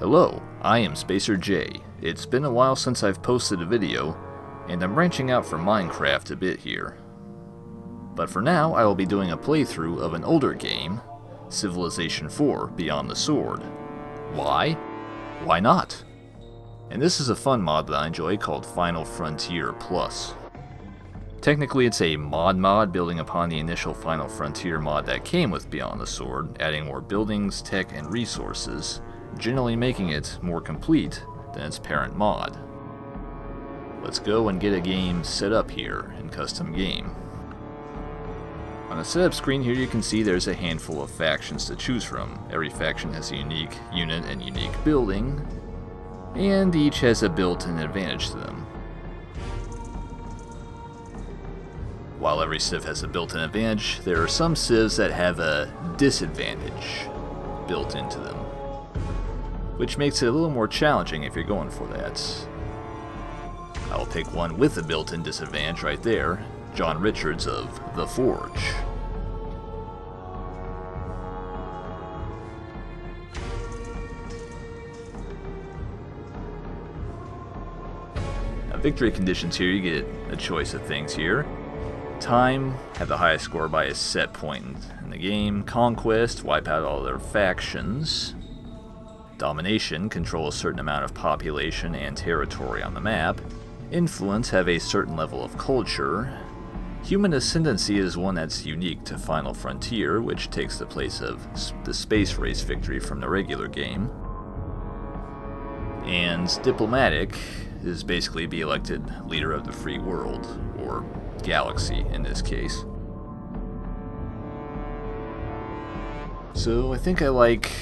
Hello, I am Spacer J. It's been a while since I've posted a video, and I'm branching out from Minecraft a bit here. But for now, I will be doing a playthrough of an older game, Civilization 4 Beyond the Sword. Why? Why not? And this is a fun mod that I enjoy called Final Frontier Plus. Technically it's a mod building upon the initial Final Frontier mod that came with Beyond the Sword, adding more buildings, tech, and resources, generally making it more complete than its parent mod. Let's go and get a game set up here in Custom Game. On the setup screen here you can see there's a handful of factions to choose from. Every faction has a unique unit and unique building, and each has a built-in advantage to them. While every civ has a built-in advantage, there are some civs that have a disadvantage built into them, which makes it a little more challenging if you're going for that. I'll pick one with a built-in disadvantage right there, John Richards of The Forge. Now, victory conditions here, you get a choice of things here. Time, have the highest score by a set point in the game. Conquest, wipe out all their factions. Domination, control a certain amount of population and territory on the map. Influence, have a certain level of culture. Human ascendancy is one that's unique to Final Frontier, which takes the place of the space race victory from the regular game. And diplomatic is basically be elected leader of the free world, or galaxy in this case. So I think I like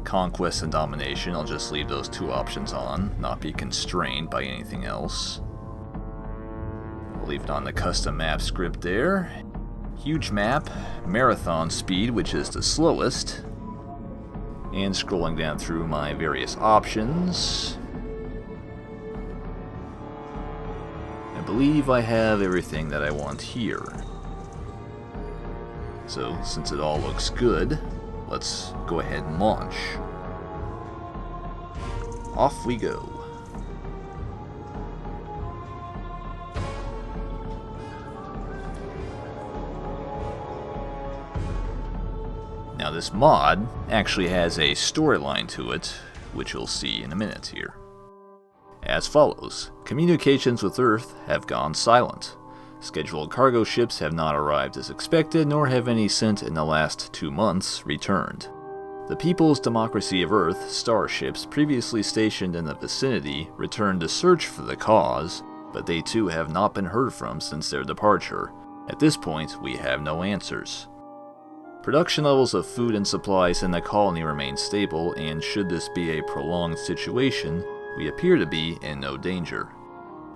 Conquest and Domination. I'll just leave those two options on, not be constrained by anything else. I'll leave it on the custom map script there. Huge map, marathon speed, which is the slowest. And scrolling down through my various options, I believe I have everything that I want here. So since it all looks good, let's go ahead and launch. Off we go. Now this mod actually has a storyline to it, which you'll see in a minute here. As follows: communications with Earth have gone silent. Scheduled cargo ships have not arrived as expected, nor have any sent in the last 2 months returned. The People's Democracy of Earth starships previously stationed in the vicinity returned to search for the cause, but they too have not been heard from since their departure. At this point, we have no answers. Production levels of food and supplies in the colony remain stable, and should this be a prolonged situation, we appear to be in no danger.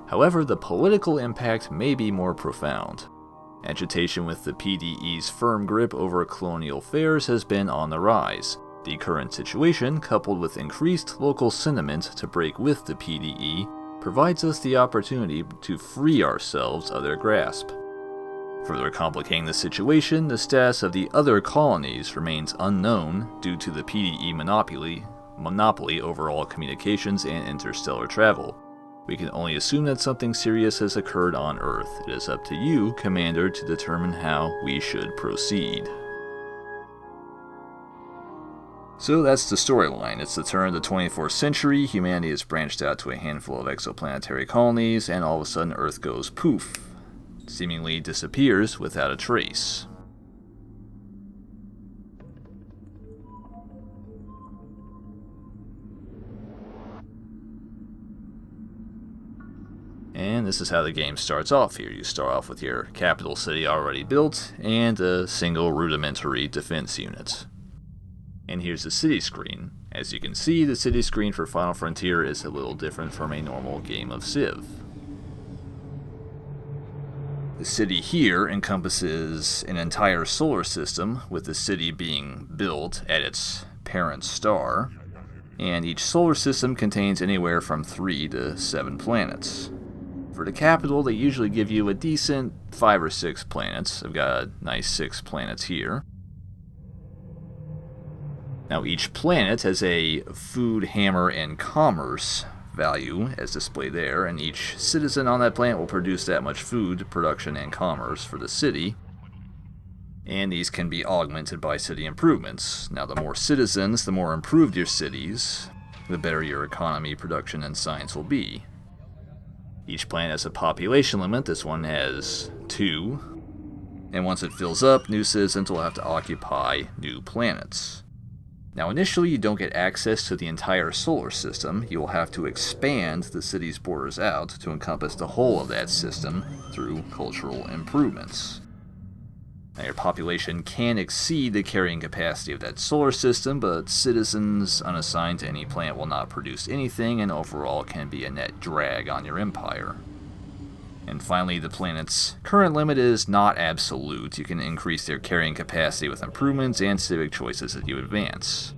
However, the political impact may be more profound. Agitation with the PDE's firm grip over colonial affairs has been on the rise. The current situation, coupled with increased local sentiment to break with the PDE, provides us the opportunity to free ourselves of their grasp. Further complicating the situation, the status of the other colonies remains unknown due to the PDE monopoly over all communications and interstellar travel. We can only assume that something serious has occurred on Earth. It is up to you, Commander, to determine how we should proceed. So that's the storyline. It's the turn of the 24th century, humanity has branched out to a handful of exoplanetary colonies, and all of a sudden Earth goes poof. Seemingly disappears without a trace. And this is how the game starts off here. You start off with your capital city already built, and a single rudimentary defense unit. And here's the city screen. As you can see, the city screen for Final Frontier is a little different from a normal game of Civ. The city here encompasses an entire solar system, with the city being built at its parent star, and each solar system contains anywhere from 3 to 7 planets. For the capital, they usually give you a decent 5 or 6 planets. I've got a nice 6 planets here. Now each planet has a food, hammer, and commerce value as displayed there, and each citizen on that planet will produce that much food, production, and commerce for the city. And these can be augmented by city improvements. Now the more citizens, the more improved your cities, the better your economy, production, and science will be. Each planet has a population limit. This one has 2. And once it fills up, new citizens will have to occupy new planets. Now initially you don't get access to the entire solar system. You will have to expand the city's borders out to encompass the whole of that system through cultural improvements. Now your population can exceed the carrying capacity of that solar system, but citizens unassigned to any planet will not produce anything and overall can be a net drag on your empire. And finally, the planet's current limit is not absolute. You can increase their carrying capacity with improvements and civic choices as you advance.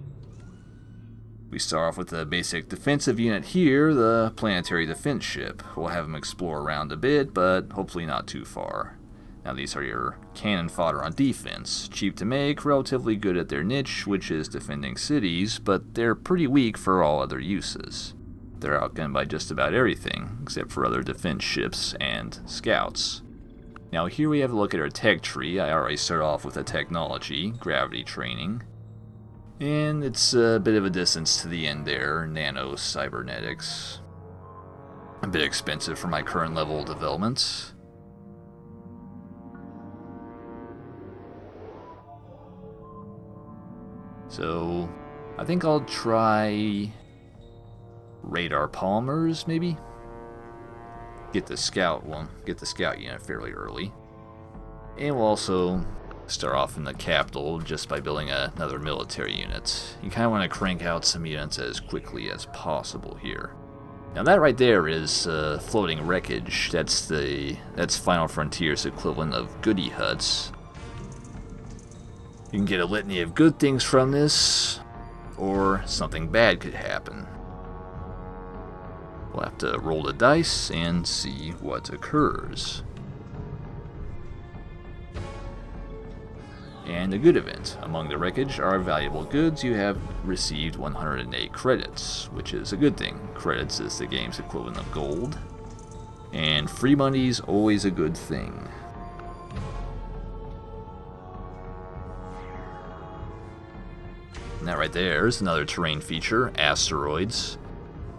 We start off with the basic defensive unit here, the planetary defense ship. We'll have them explore around a bit, but hopefully not too far. Now these are your cannon fodder on defense. Cheap to make, relatively good at their niche, which is defending cities, but they're pretty weak for all other uses. They're outgunned by just about everything, except for other defense ships and scouts. Now here we have a look at our tech tree. I already start off with a technology, gravity training. And it's a bit of a distance to the end there, nano cybernetics. A bit expensive for my current level of development. So, I think I'll try radar polymers, maybe? Get the scout unit fairly early. And we'll also start off in the capital just by building another military unit. You kind of want to crank out some units as quickly as possible here. Now that right there is floating wreckage. That's Final Frontier's equivalent of goodie huts. You can get a litany of good things from this, or something bad could happen. We'll have to roll the dice and see what occurs. And a good event. Among the wreckage are valuable goods. You have received 108 credits, which is a good thing. Credits is the game's equivalent of gold. And free money's always a good thing. And that right there is another terrain feature, asteroids.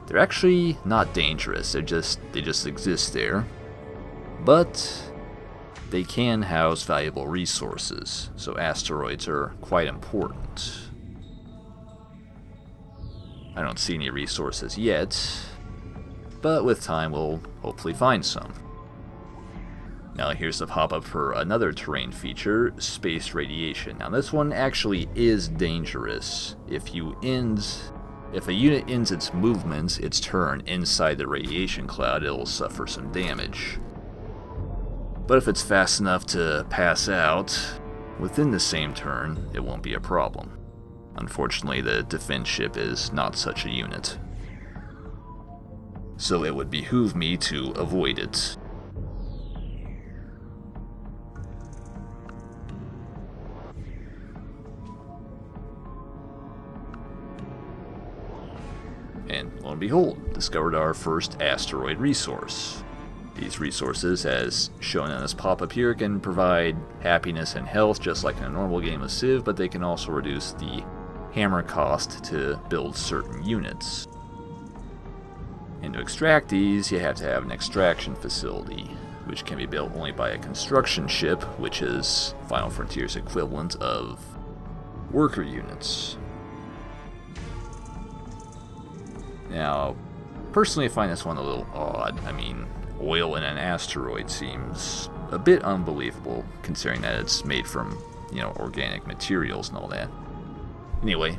They're actually not dangerous, they just exist there. But they can house valuable resources, so asteroids are quite important. I don't see any resources yet, but with time we'll hopefully find some. Now here's the pop-up for another terrain feature, space radiation. Now this one actually is dangerous. If a unit ends its movement, its turn inside the radiation cloud, it'll suffer some damage. But if it's fast enough to pass out within the same turn, it won't be a problem. Unfortunately, the defense ship is not such a unit. So it would behoove me to avoid it. And lo and behold, discovered our first asteroid resource. These resources, as shown in this pop-up here, can provide happiness and health just like in a normal game of Civ, but they can also reduce the hammer cost to build certain units. And to extract these, you have to have an extraction facility, which can be built only by a construction ship, which is Final Frontier's equivalent of worker units. Now, personally I find this one a little odd. I mean, oil in an asteroid seems a bit unbelievable, considering that it's made from, organic materials and all that. Anyway,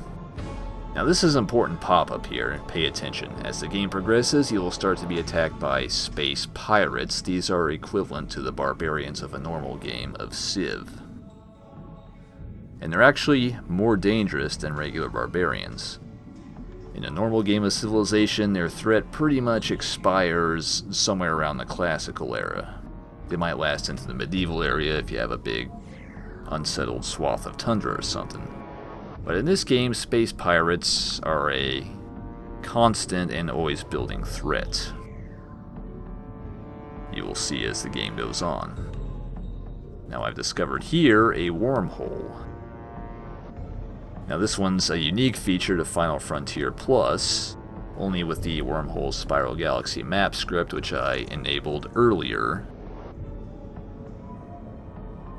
now this is an important pop-up here. Pay attention. As the game progresses, you will start to be attacked by space pirates. These are equivalent to the barbarians of a normal game of Civ. And they're actually more dangerous than regular barbarians. In a normal game of Civilization, their threat pretty much expires somewhere around the classical era. They might last into the medieval area if you have a big, unsettled swath of tundra or something. But in this game, space pirates are a constant and always building threat. You will see as the game goes on. Now I've discovered here a wormhole. Now this one's a unique feature to Final Frontier Plus, only with the wormhole Spiral Galaxy map script, which I enabled earlier.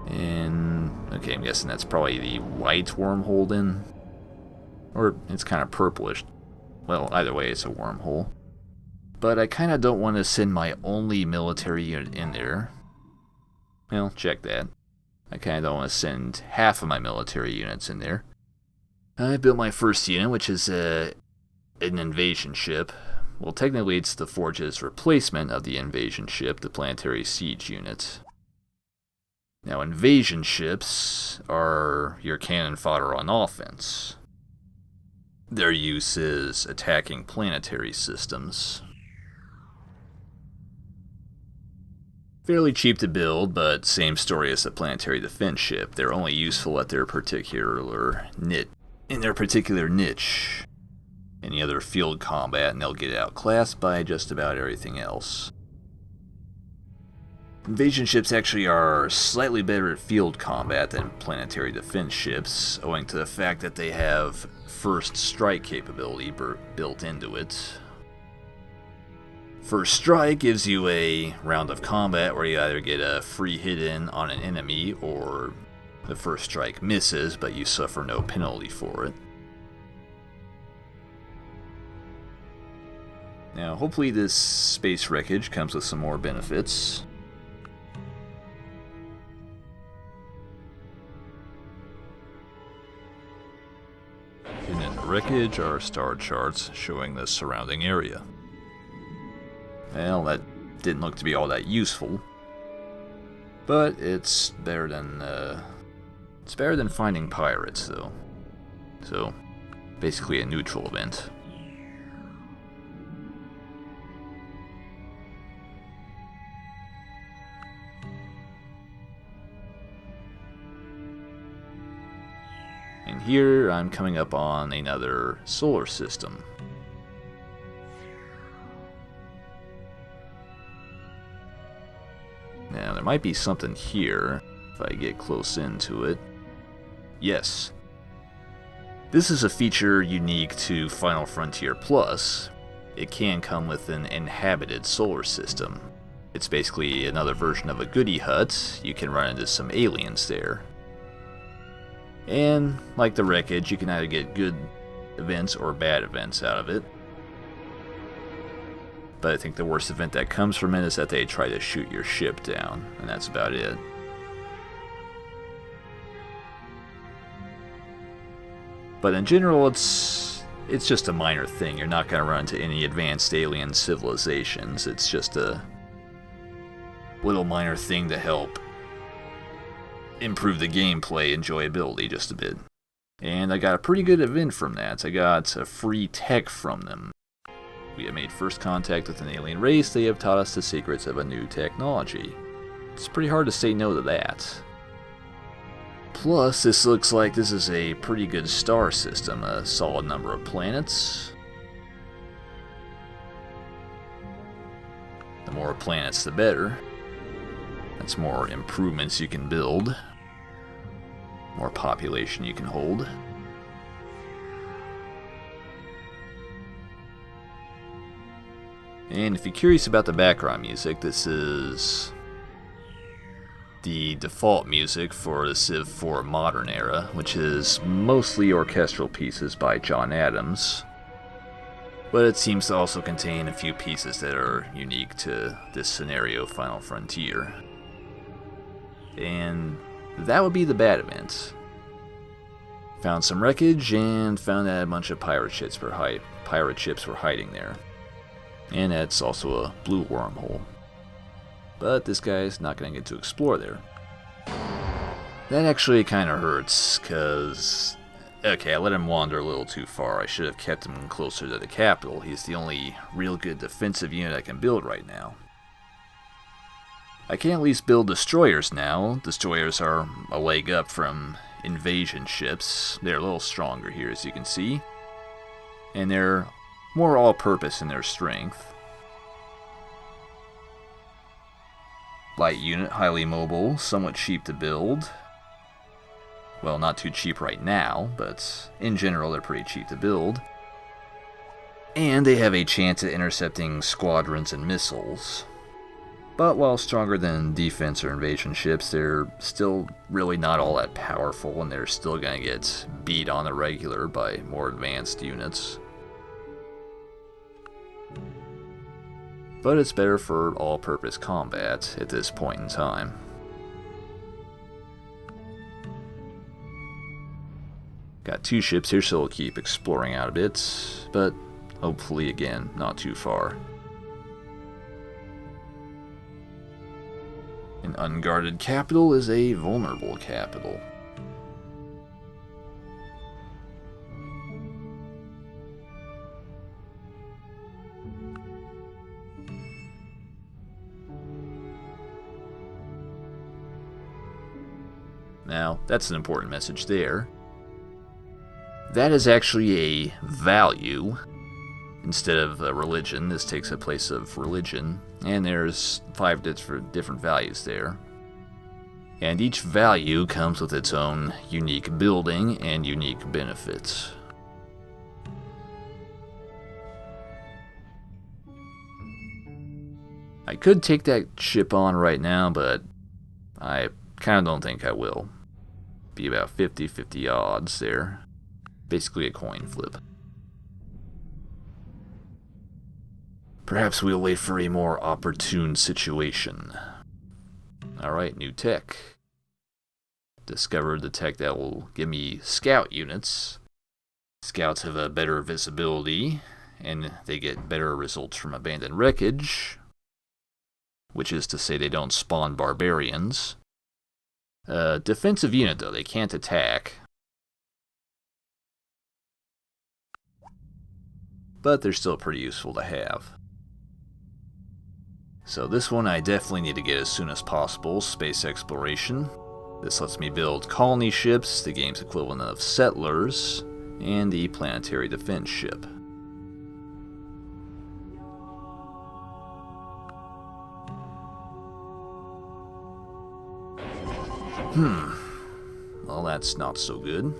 And okay, I'm guessing that's probably the white wormhole then. Or it's kind of purplish. Well, either way, it's a wormhole. But I kind of don't want to send my only military unit in there. Well, check that. I kind of don't want to send half of my military units in there. I built my first unit, which is an invasion ship. Well, technically it's the Forge's replacement of the invasion ship, the planetary siege unit. Now, invasion ships are your cannon fodder on offense. Their use is attacking planetary systems. Fairly cheap to build, but same story as the planetary defense ship. They're only useful at their particular niche. Any other field combat, and they'll get outclassed by just about everything else. Invasion ships actually are slightly better at field combat than planetary defense ships, owing to the fact that they have first strike capability built into it. First strike gives you a round of combat where you either get a free hit in on an enemy, or the first strike misses, but you suffer no penalty for it. Now, hopefully this space wreckage comes with some more benefits. And in the wreckage are star charts showing the surrounding area. Well, that didn't look to be all that useful, but it's better than finding pirates, though. So, basically a neutral event. And here I'm coming up on another solar system. Now, there might be something here, if I get close into it. Yes. This is a feature unique to Final Frontier Plus. It can come with an inhabited solar system. It's basically another version of a goodie hut. You can run into some aliens there. And, like the wreckage, you can either get good events or bad events out of it. But I think the worst event that comes from it is that they try to shoot your ship down, and that's about it. But in general, it's just a minor thing. You're not going to run into any advanced alien civilizations. It's just a little minor thing to help improve the gameplay enjoyability just a bit. And I got a pretty good event from that. I got a free tech from them. We have made first contact with an alien race. They have taught us the secrets of a new technology. It's pretty hard to say no to that. Plus, this looks like this is a pretty good star system, a solid number of planets. The more planets, the better. That's more improvements you can build. More population you can hold. And if you're curious about the background music, this is the default music for the Civ 4 modern era, which is mostly orchestral pieces by John Adams. But it seems to also contain a few pieces that are unique to this scenario, Final Frontier. And that would be the bad event. Found some wreckage and found that a bunch of pirate ships were hiding there. And that's also a blue wormhole. But this guy's not going to get to explore there. That actually kind of hurts, because... Okay, I let him wander a little too far. I should have kept him closer to the capital. He's the only real good defensive unit I can build right now. I can at least build destroyers now. Destroyers are a leg up from invasion ships. They're a little stronger here, as you can see. And they're more all-purpose in their strength. Light unit, highly mobile, somewhat cheap to build. Well, not too cheap right now, but in general they're pretty cheap to build. And they have a chance at intercepting squadrons and missiles. But while stronger than defense or invasion ships, they're still really not all that powerful, and they're still going to get beat on the regular by more advanced units. But it's better for all-purpose combat at this point in time. Got 2 ships here, so we'll keep exploring out a bit, but hopefully, again, not too far. An unguarded capital is a vulnerable capital. Now, that's an important message there. That is actually a value instead of a religion. This takes the place of religion, and there's 5 different values there. And each value comes with its own unique building and unique benefits. I could take that ship on right now, but I kind of don't think I will. Be about 50-50 odds there. Basically a coin flip. Perhaps we'll wait for a more opportune situation. Alright, new tech. Discovered the tech that will give me scout units. Scouts have a better visibility, and they get better results from abandoned wreckage. Which is to say they don't spawn barbarians. Defensive unit though, they can't attack. But they're still pretty useful to have. So this one I definitely need to get as soon as possible, space exploration. This lets me build colony ships, the game's equivalent of settlers, and the planetary defense ship. Well, that's not so good.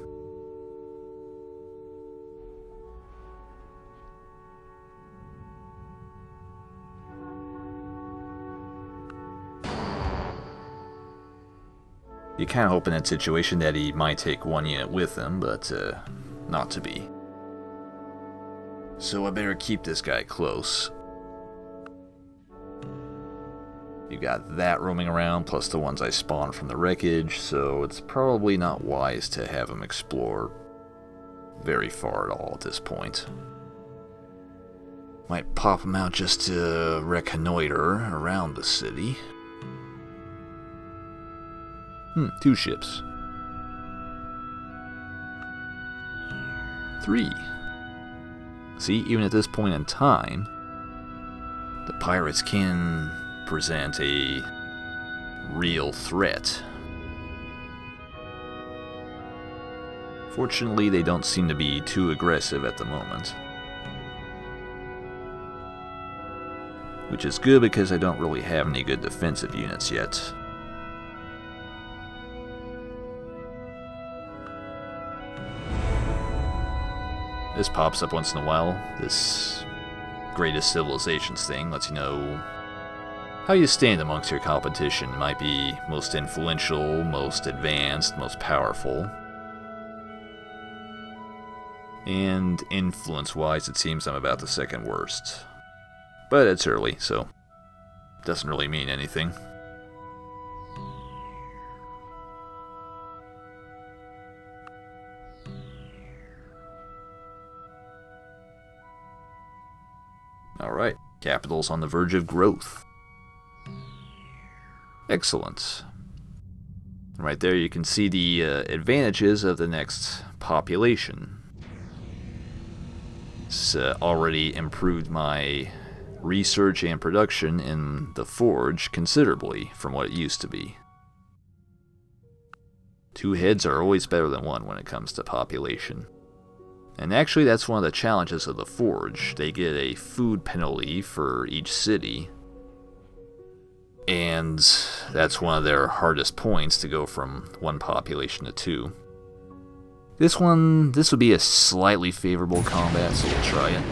You kind of hope in that situation that he might take 1 unit with him, but not to be. So I better keep this guy close. You got that roaming around, plus the ones I spawned from the wreckage, so it's probably not wise to have him explore very far at all at this point. Might pop him out just to reconnoiter around the city. 2 ships. 3. See, even at this point in time, the pirates can present a real threat. Fortunately, they don't seem to be too aggressive at the moment. Which is good because I don't really have any good defensive units yet. This pops up once in a while. This greatest civilizations thing lets you know how you stand amongst your competition. Might be most influential, most advanced, most powerful. And influence-wise, it seems I'm about the second worst. But it's early, so doesn't really mean anything. Alright, capital's on the verge of growth. Excellent. Right there you can see the advantages of the next population. It's already improved my research and production in the Forge considerably from what it used to be. 2 heads are always better than 1 when it comes to population. And actually that's one of the challenges of the Forge. They get a food penalty for each city. And that's one of their hardest points, to go from 1 population to 2. This would be a slightly favorable combat, so we'll try it.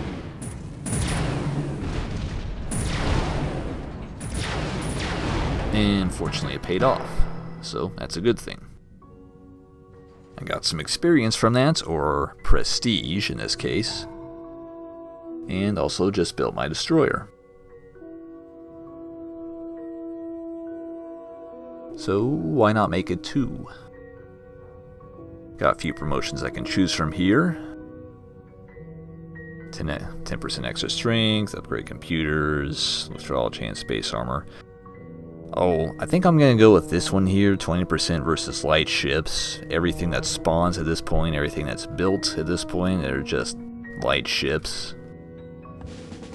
And fortunately it paid off, so that's a good thing. I got some experience from that, or prestige in this case, and also just built my destroyer. So why not make it 2? Got a few promotions I can choose from here. 10% extra strength, upgrade computers, withdrawal chance, space armor. Oh, I think I'm going to go with this one here, 20% versus light ships. Everything that spawns at this point, everything that's built at this point, are just light ships.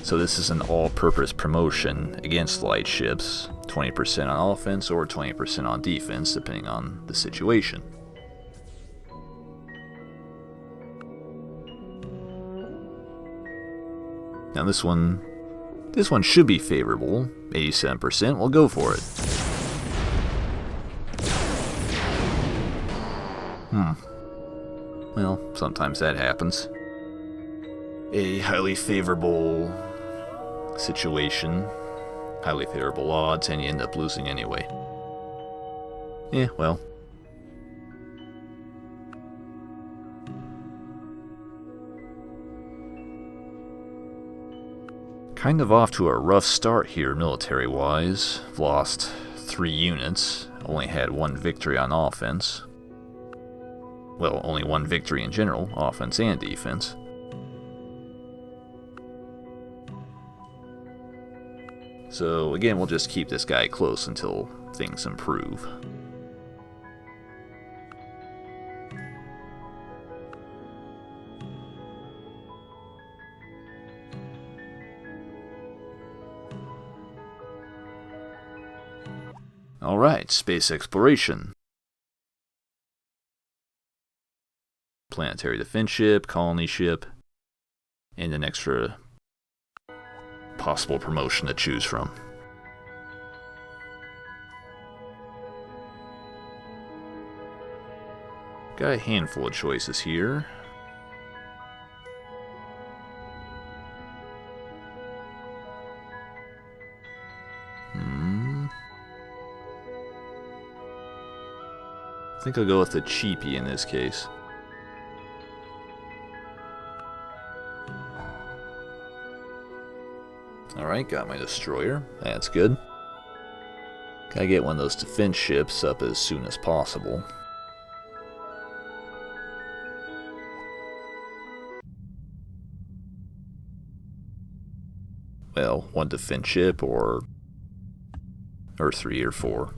So this is an all-purpose promotion against light ships. 20% on offense or 20% on defense, depending on the situation. Now this one should be favorable. 87%, we'll go for it. Well, sometimes that happens. A highly favorable situation, highly favorable odds, and you end up losing anyway. Yeah, well. Kind of off to a rough start here military-wise. Lost 3 units, only had 1 victory on offense. Well, only 1 victory in general, offense and defense. So again, we'll just keep this guy close until things improve. Alright, space exploration. Planetary defense ship, colony ship, and an extra possible promotion to choose from. Got a handful of choices here. I think I'll go with the cheapie in this case. Alright, got my destroyer. That's good. Gotta get one of those defense ships up as soon as possible. Well, 1 defense ship or 3 or 4.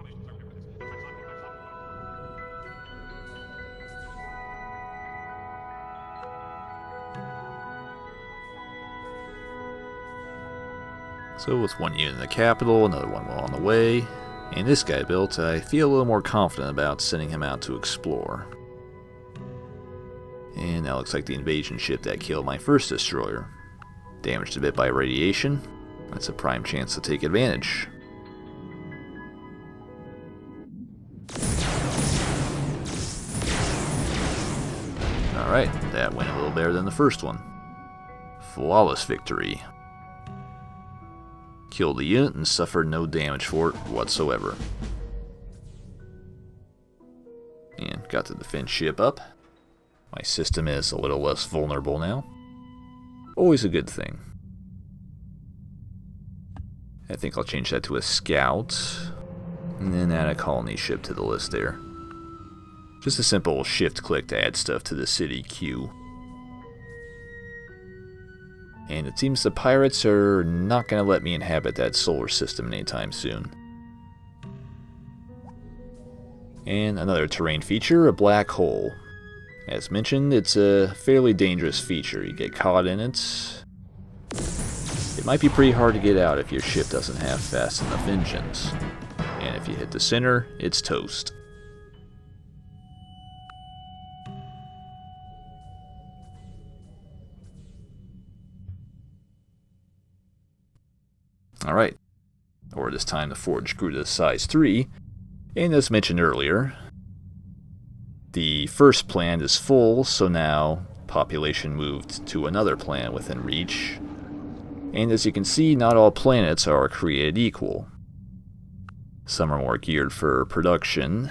So with 1 unit in the capital, another one well on the way, and this guy built, I feel a little more confident about sending him out to explore. And that looks like the invasion ship that killed my first destroyer. Damaged a bit by radiation. That's a prime chance to take advantage. Alright, that went a little better than the first one. Flawless victory. Killed the unit and suffered no damage for it whatsoever. And got the defense ship up. My system is a little less vulnerable now. Always a good thing. I think I'll change that to a scout. And then add a colony ship to the list there. Just a simple shift click to add stuff to the city queue. And it seems the pirates are not going to let me inhabit that solar system anytime soon. And another terrain feature, a black hole. As mentioned, it's a fairly dangerous feature. You get caught in it. It might be pretty hard to get out if your ship doesn't have fast enough engines. And if you hit the center, it's toast. Alright, or this time the forge grew to size 3, and as mentioned earlier, the first plant is full, so now population moved to another planet within reach. And as you can see, not all planets are created equal. Some are more geared for production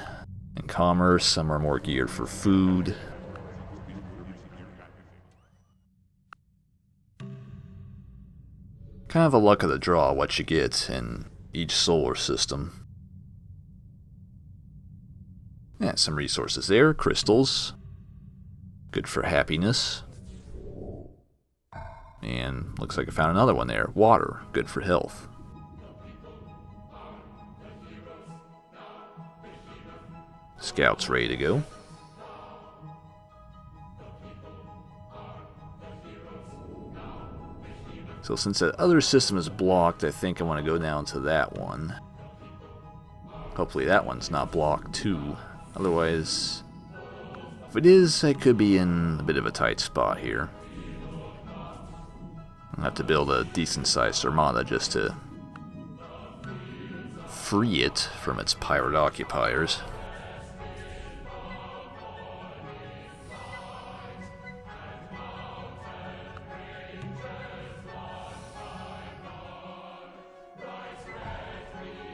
and commerce, some are more geared for food. Kind of a luck of the draw what you get in each solar system. Yeah, some resources there, crystals. Good for happiness. And looks like I found another one there. Water, good for health. Scouts ready to go. So since that other system is blocked, I think I want to go down to that one. Hopefully that one's not blocked too. Otherwise, if it is, I could be in a bit of a tight spot here. I'll have to build a decent-sized armada just to free it from its pirate occupiers.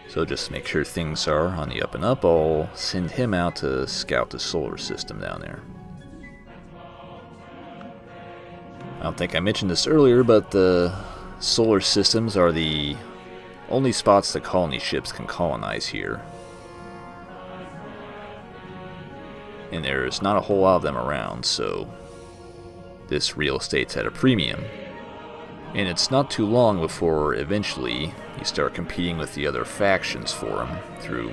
So just to make sure things are on the up and up, I'll send him out to scout the solar system down there. I don't think I mentioned this earlier, but the solar systems are the only spots the colony ships can colonize here. And there's not a whole lot of them around, so this real estate's at a premium. And it's not too long before eventually you start competing with the other factions for them through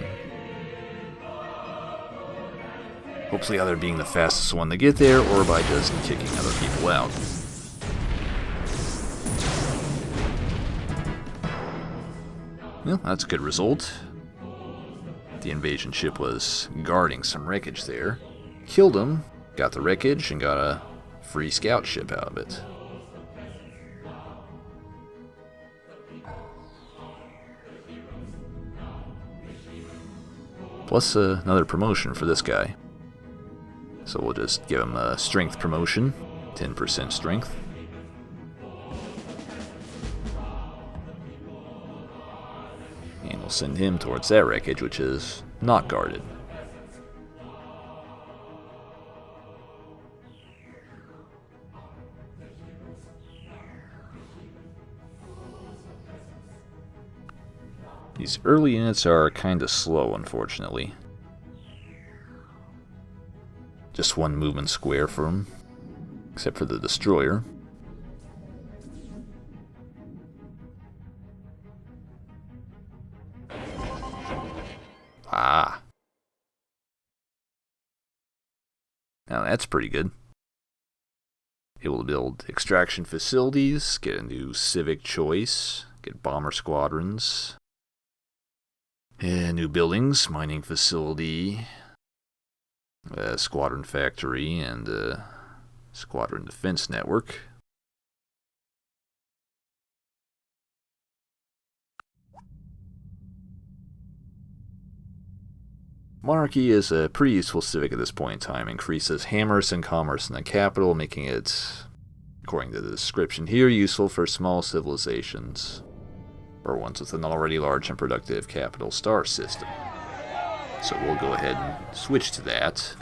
hopefully either being the fastest one to get there or by just kicking other people out. Well, that's a good result. The invasion ship was guarding some wreckage there. Killed him, got the wreckage, and got a free scout ship out of it. Plus another promotion for this guy. So we'll just give him a strength promotion, 10% strength. And we'll send him towards that wreckage, which is not guarded. These early units are kinda slow, unfortunately. Just one movement square for them, except for the destroyer. Ah. Now that's pretty good. Able to build extraction facilities, get a new civic choice, get bomber squadrons. New buildings, mining facility, squadron factory, and squadron defense network. Monarchy is a pretty useful civic at this point in time. Increases hammers and commerce in the capital, making it, according to the description here, useful for small civilizations, or ones with an already large and productive capital star system. So we'll go ahead and switch to that.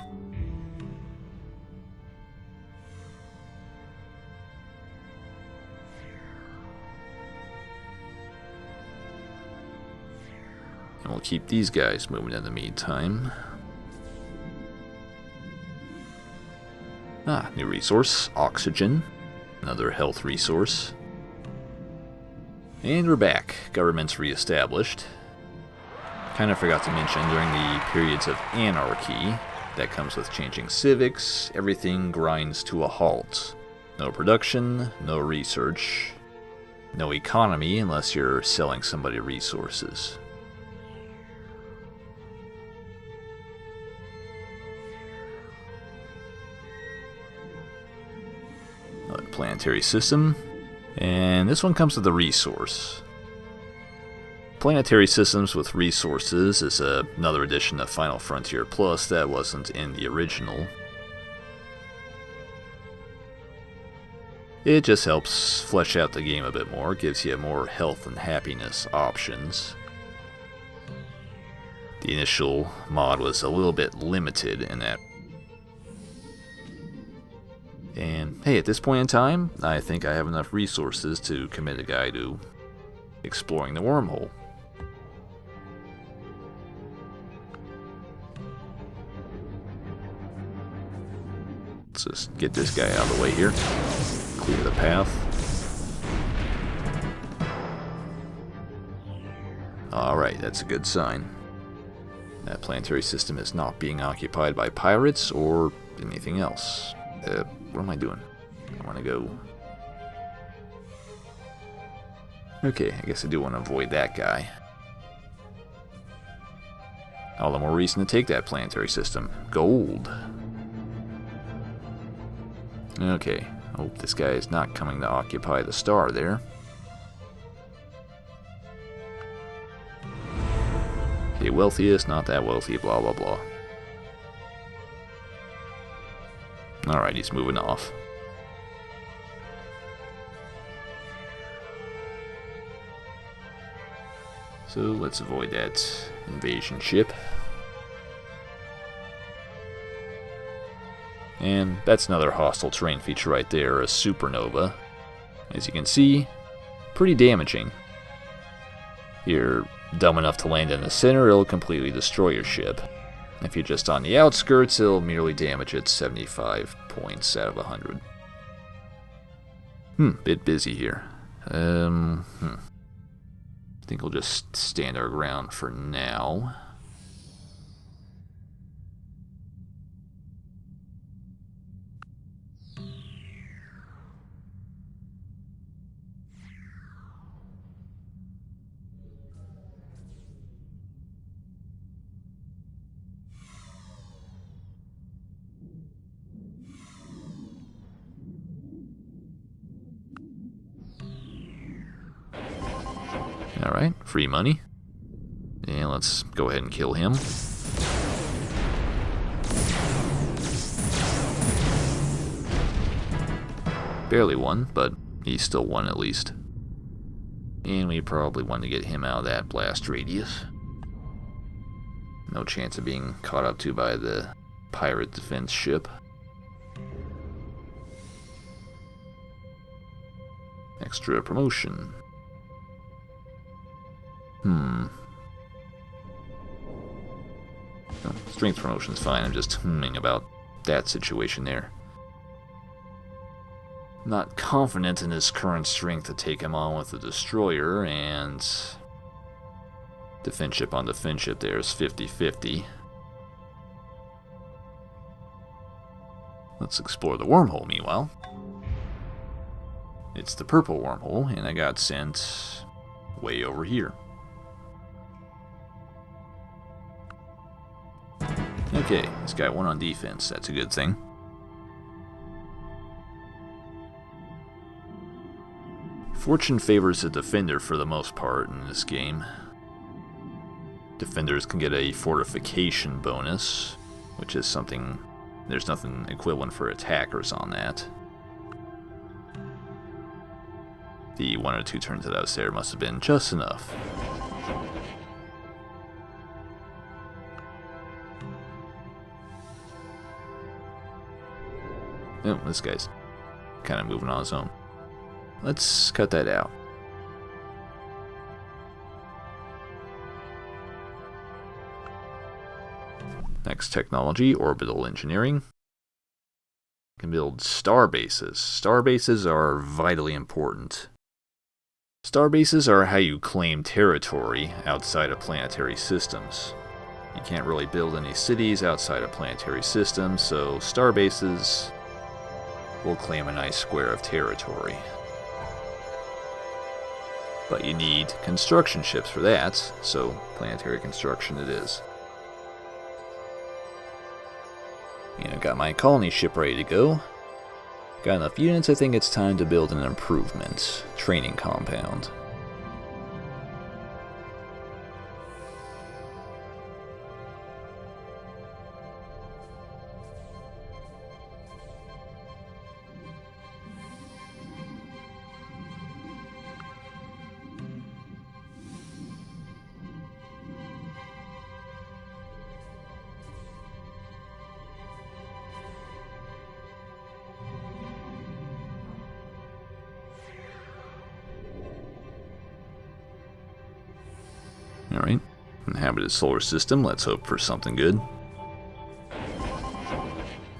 And we'll keep these guys moving in the meantime. New resource, oxygen, another health resource. And we're back. Government's reestablished. Kind of forgot to mention, during the periods of anarchy that comes with changing civics, everything grinds to a halt. No production, no research, no economy unless you're selling somebody resources. Another planetary system. And this one comes with a resource. Planetary systems with resources is another addition to Final Frontier Plus that wasn't in the original. It just helps flesh out the game a bit more, gives you more health and happiness options. The initial mod was a little bit limited in that. And hey, at this point in time, I think I have enough resources to commit a guy to exploring the wormhole. Let's just get this guy out of the way here. Clear the path. Alright, that's a good sign. That planetary system is not being occupied by pirates or anything else. What am I doing? I want to go... Okay, I guess I do want to avoid that guy. All the more reason to take that planetary system. Gold. Okay, hope this guy is not coming to occupy the star there. Okay, wealthiest, not that wealthy, blah blah blah. Alright, he's moving off. So let's avoid that invasion ship. And that's another hostile terrain feature right there, a supernova. As you can see, pretty damaging. If you're dumb enough to land in the center, it'll completely destroy your ship. If you're just on the outskirts, it'll merely damage it 75 points out of 100. Bit busy here. I think we'll just stand our ground for now. Alright, free money. And let's go ahead and kill him. Barely won, but he still won at least. And we probably want to get him out of that blast radius. No chance of being caught up to by the pirate defense ship. Extra promotion. No, strength promotion's fine, I'm just about that situation there. Not confident in his current strength to take him on with the destroyer, and defense ship on defense ship there is 50-50. Let's explore the wormhole meanwhile. It's the purple wormhole, and I got sent way over here. Okay, this guy won on defense, that's a good thing. Fortune favors the defender for the most part in this game. Defenders can get a fortification bonus, which is something, there's nothing equivalent for attackers on that. The 1 or 2 turns that I was there must have been just enough. Oh, this guy's kind of moving on his own. Let's cut that out. Next technology, orbital engineering. You can build star bases. Star bases are vitally important. Star bases are how you claim territory outside of planetary systems. You can't really build any cities outside of planetary systems, so star bases will claim a nice square of territory. But you need construction ships for that, so planetary construction it is. And I've got my colony ship ready to go. Got enough units, I think it's time to build an improvement training compound. Alright. Inhabited solar system. Let's hope for something good.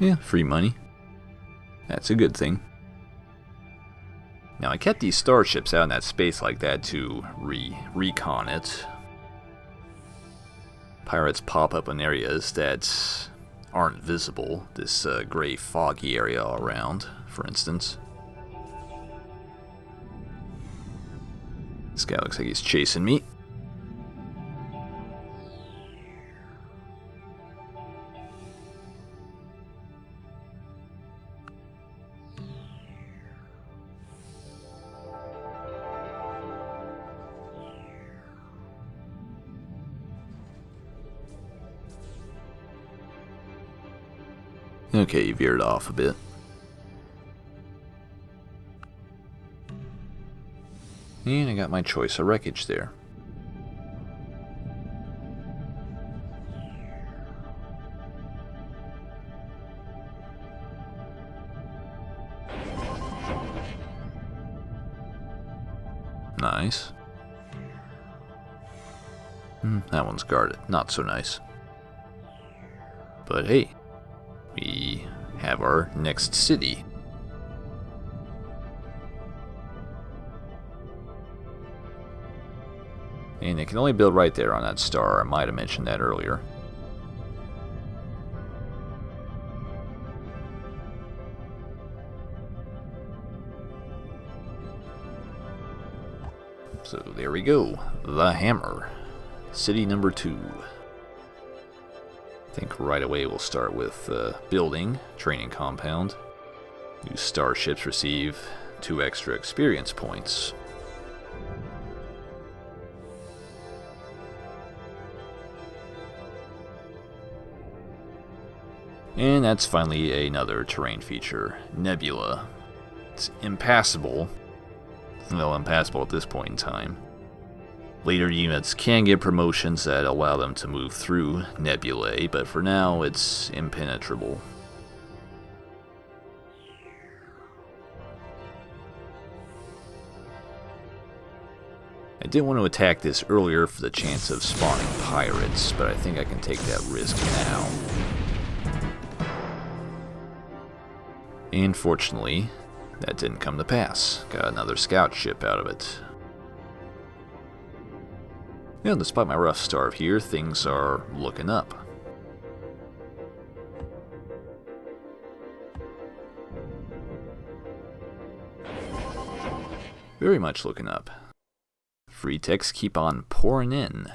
Yeah, free money. That's a good thing. Now, I kept these starships out in that space like that to recon it. Pirates pop up in areas that aren't visible. This gray foggy area all around, for instance. This guy looks like he's chasing me. Okay, you veered off a bit. And I got my choice of wreckage there. Nice. That one's guarded. Not so nice. But hey, we have our next city. And it can only build right there on that star. I might have mentioned that earlier. So there we go. The Hammer. City number 2. I think right away we'll start with building, training compound. New starships receive 2 extra experience points. And that's finally another terrain feature, Nebula. It's impassable. Well, impassable at this point in time. Later units can get promotions that allow them to move through nebulae, but for now it's impenetrable. I didn't want to attack this earlier for the chance of spawning pirates, but I think I can take that risk now. And fortunately, that didn't come to pass. Got another scout ship out of it. Yeah, despite my rough start here, things are looking up. Very much looking up. Free techs keep on pouring in.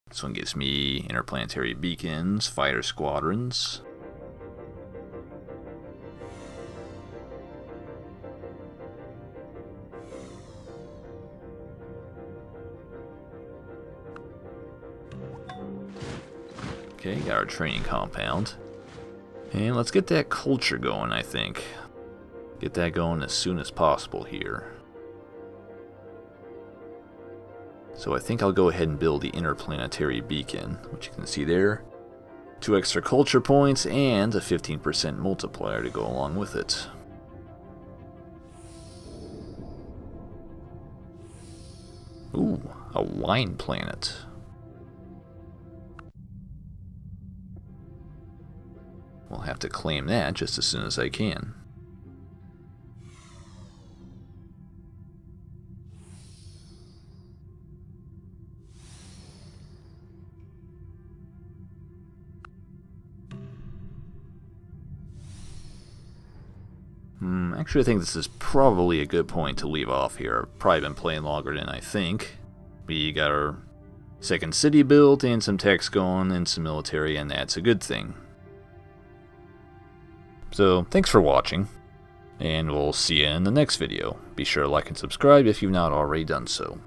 This one gives me interplanetary beacons, fighter squadrons. Okay, got our training compound. And let's get that culture going, I think. Get that going as soon as possible here. So I think I'll go ahead and build the interplanetary beacon, which you can see there. 2 extra culture points and a 15% multiplier to go along with it. Ooh, a wine planet. We'll have to claim that just as soon as I can. Actually, I think this is probably a good point to leave off here. I've probably been playing longer than I think. We got our second city built and some techs going and some military, and that's a good thing. So, thanks for watching, and we'll see you in the next video. Be sure to like and subscribe if you've not already done so.